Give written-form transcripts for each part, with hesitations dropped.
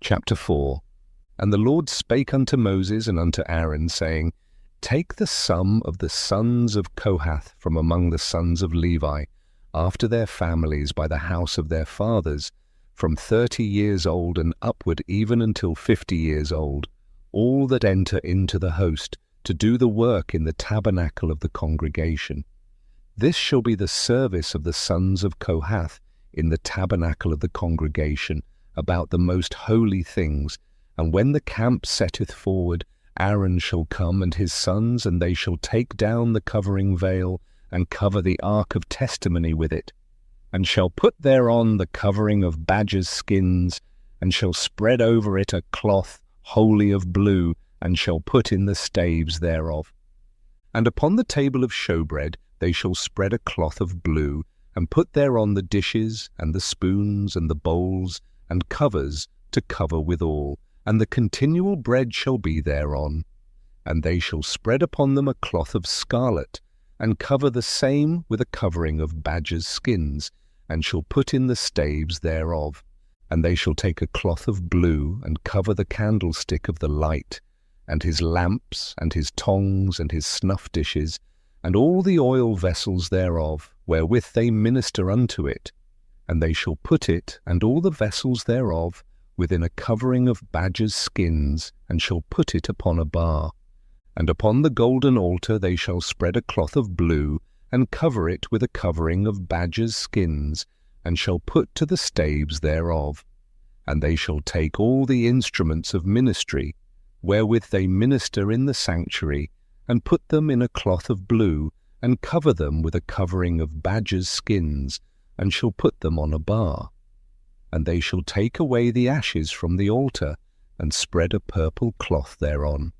Chapter 4. And the Lord spake unto Moses and unto Aaron, saying, Take the sum of the sons of Kohath from among the sons of Levi, after their families by the house of their fathers, from 30 years old and upward even until 50 years old, all that enter into the host, to do the work in the tabernacle of the congregation. This shall be the service of the sons of Kohath in the tabernacle of the congregation, about the most holy things. And when the camp setteth forward, Aaron shall come and his sons, and they shall take down the covering veil, and cover the ark of testimony with it, and shall put thereon the covering of badgers' skins, and shall spread over it a cloth wholly of blue, and shall put in the staves thereof. And upon the table of showbread they shall spread a cloth of blue, and put thereon the dishes, and the spoons, and the bowls, and covers to cover withal, and the continual bread shall be thereon. And they shall spread upon them a cloth of scarlet, and cover the same with a covering of badgers' skins, and shall put in the staves thereof. And they shall take a cloth of blue, and cover the candlestick of the light, and his lamps, and his tongs, and his snuff dishes, and all the oil vessels thereof, wherewith they minister unto it. And they shall put it, and all the vessels thereof, within a covering of badgers' skins, and shall put it upon a bar. And upon the golden altar they shall spread a cloth of blue, and cover it with a covering of badgers' skins, and shall put to the staves thereof. And they shall take all the instruments of ministry, wherewith they minister in the sanctuary, and put them in a cloth of blue, and cover them with a covering of badgers' skins, and shall put them on a bar. And they shall take away the ashes from the altar, and spread a purple cloth thereon.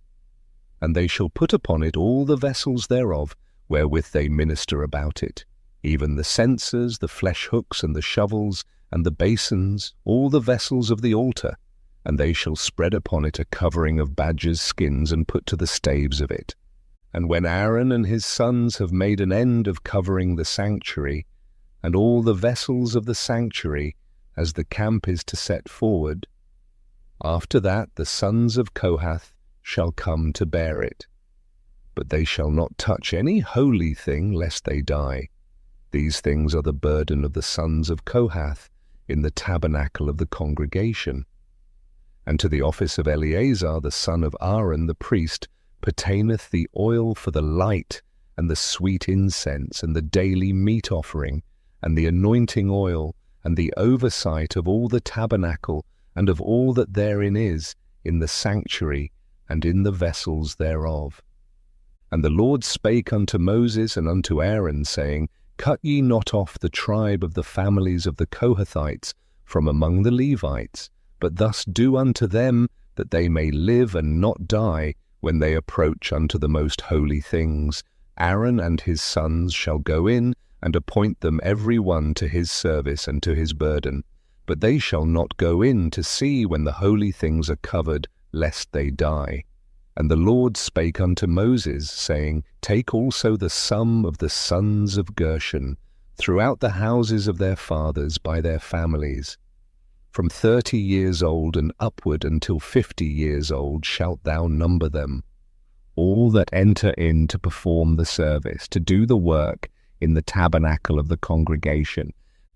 And they shall put upon it all the vessels thereof, wherewith they minister about it, even the censers, the flesh hooks, and the shovels, and the basins, all the vessels of the altar. And they shall spread upon it a covering of badgers' skins, and put to the staves of it. And when Aaron and his sons have made an end of covering the sanctuary, and all the vessels of the sanctuary, as the camp is to set forward, after that the sons of Kohath shall come to bear it. But they shall not touch any holy thing, lest they die. These things are the burden of the sons of Kohath in the tabernacle of the congregation. And to the office of Eleazar the son of Aaron the priest pertaineth the oil for the light, and the sweet incense, and the daily meat offering, and the anointing oil, and the oversight of all the tabernacle, and of all that therein is, in the sanctuary, and in the vessels thereof. And the Lord spake unto Moses and unto Aaron, saying, Cut ye not off the tribe of the families of the Kohathites from among the Levites, but thus do unto them, that they may live and not die, when they approach unto the most holy things. Aaron and his sons shall go in, and appoint them every one to his service and to his burden. But they shall not go in to see when the holy things are covered, lest they die. And the Lord spake unto Moses, saying, Take also the sum of the sons of Gershon, throughout the houses of their fathers by their families. From 30 years old and upward until 50 years old shalt thou number them, all that enter in to perform the service, to do the work in the tabernacle of the congregation.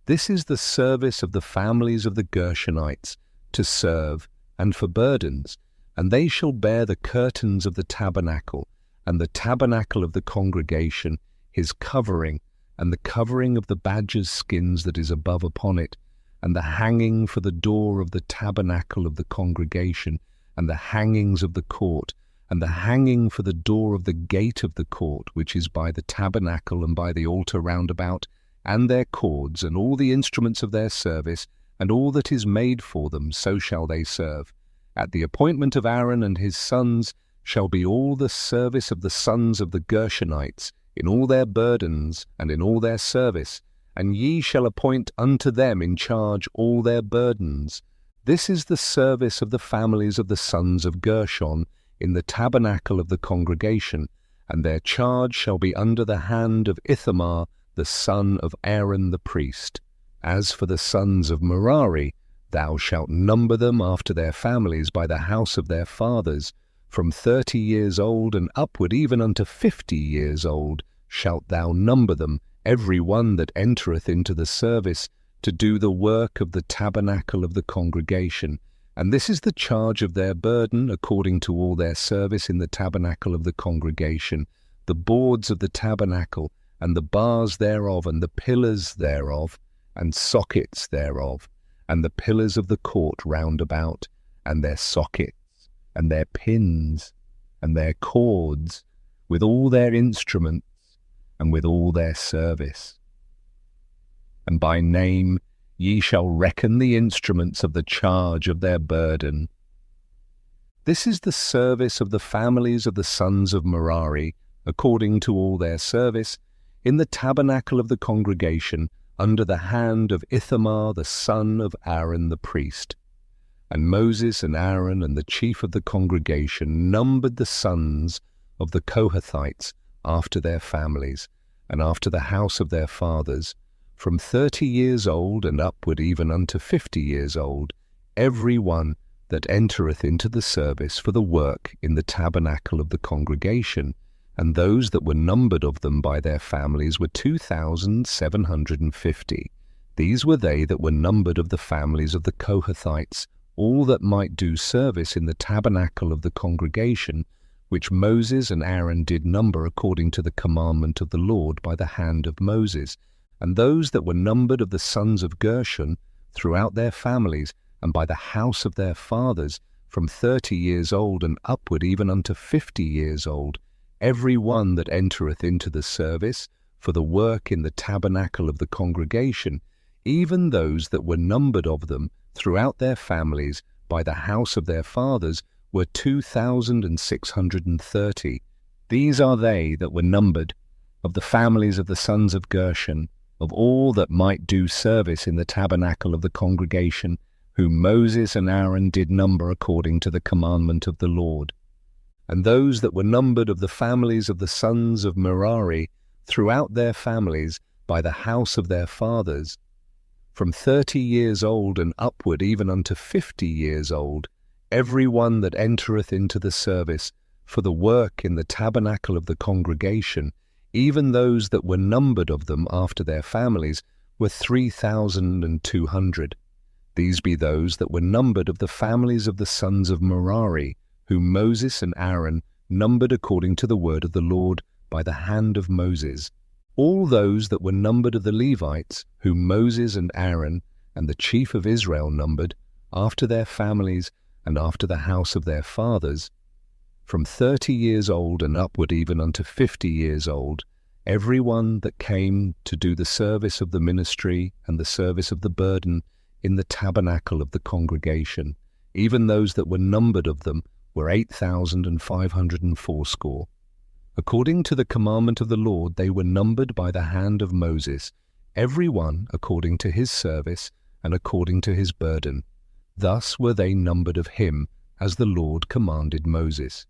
This is the service of the families of the Gershonites, to serve, and for burdens. And they shall bear the curtains of the tabernacle, and the tabernacle of the congregation, his covering, and the covering of the badgers' skins that is above upon it, and the hanging for the door of the tabernacle of the congregation, and the hangings of the court, and the hanging for the door of the gate of the court, which is by the tabernacle and by the altar round about, and their cords, and all the instruments of their service, and all that is made for them, so shall they serve. At the appointment of Aaron and his sons shall be all the service of the sons of the Gershonites, in all their burdens, and in all their service, and ye shall appoint unto them in charge all their burdens. This is the service of the families of the sons of Gershon in the tabernacle of the congregation, and their charge shall be under the hand of Ithamar the son of Aaron the priest. As for the sons of Merari, Thou shalt number them after their families by the house of their fathers. From 30 years old and upward, even unto 50 years old, shalt thou number them, every one that entereth into the service, to do the work of the tabernacle of the congregation. And this is the charge of their burden, according to all their service in the tabernacle of the congregation, the boards of the tabernacle, and the bars thereof, and the pillars thereof, and sockets thereof, and the pillars of the court round about, and their sockets, and their pins, and their cords, with all their instruments, and with all their service. And by name ye shall reckon the instruments of the charge of their burden. This is the service of the families of the sons of Merari, according to all their service, in the tabernacle of the congregation, under the hand of Ithamar the son of Aaron the priest. And Moses and Aaron and the chief of the congregation numbered the sons of the Kohathites after their families, and after the house of their fathers, from 30 years old and upward, even unto 50 years old, every one that entereth into the service for the work in the tabernacle of the congregation. And those that were numbered of them by their families were 2,750. These were they that were numbered of the families of the Kohathites, all that might do service in the tabernacle of the congregation, which Moses and Aaron did number according to the commandment of the Lord by the hand of Moses. And those that were numbered of the sons of Gershon throughout their families, and by the house of their fathers, from 30 years old and upward, even unto 50 years old, every one that entereth into the service for the work in the tabernacle of the congregation, even those that were numbered of them throughout their families by the house of their fathers, were 2,630. These are they that were numbered of the families of the sons of Gershon, of all that might do service in the tabernacle of the congregation, whom Moses and Aaron did number according to the commandment of the Lord. And those that were numbered of the families of the sons of Merari throughout their families by the house of their fathers, from 30 years old and upward, even unto 50 years old, every one that entereth into the service for the work in the tabernacle of the congregation, even those that were numbered of them after their families, were 3,200. These be those that were numbered of the families of the sons of Merari, whom Moses and Aaron numbered according to the word of the Lord by the hand of Moses. All those that were numbered of the Levites, whom Moses and Aaron and the chief of Israel numbered, after their families and after the house of their fathers, from 30 years old and upward, even unto 50 years old, every one that came to do the service of the ministry and the service of the burden in the tabernacle of the congregation, even those that were numbered of them were 8,580. According to the commandment of the Lord they were numbered by the hand of Moses, every one according to his service and according to his burden. Thus were they numbered of him, as the Lord commanded Moses.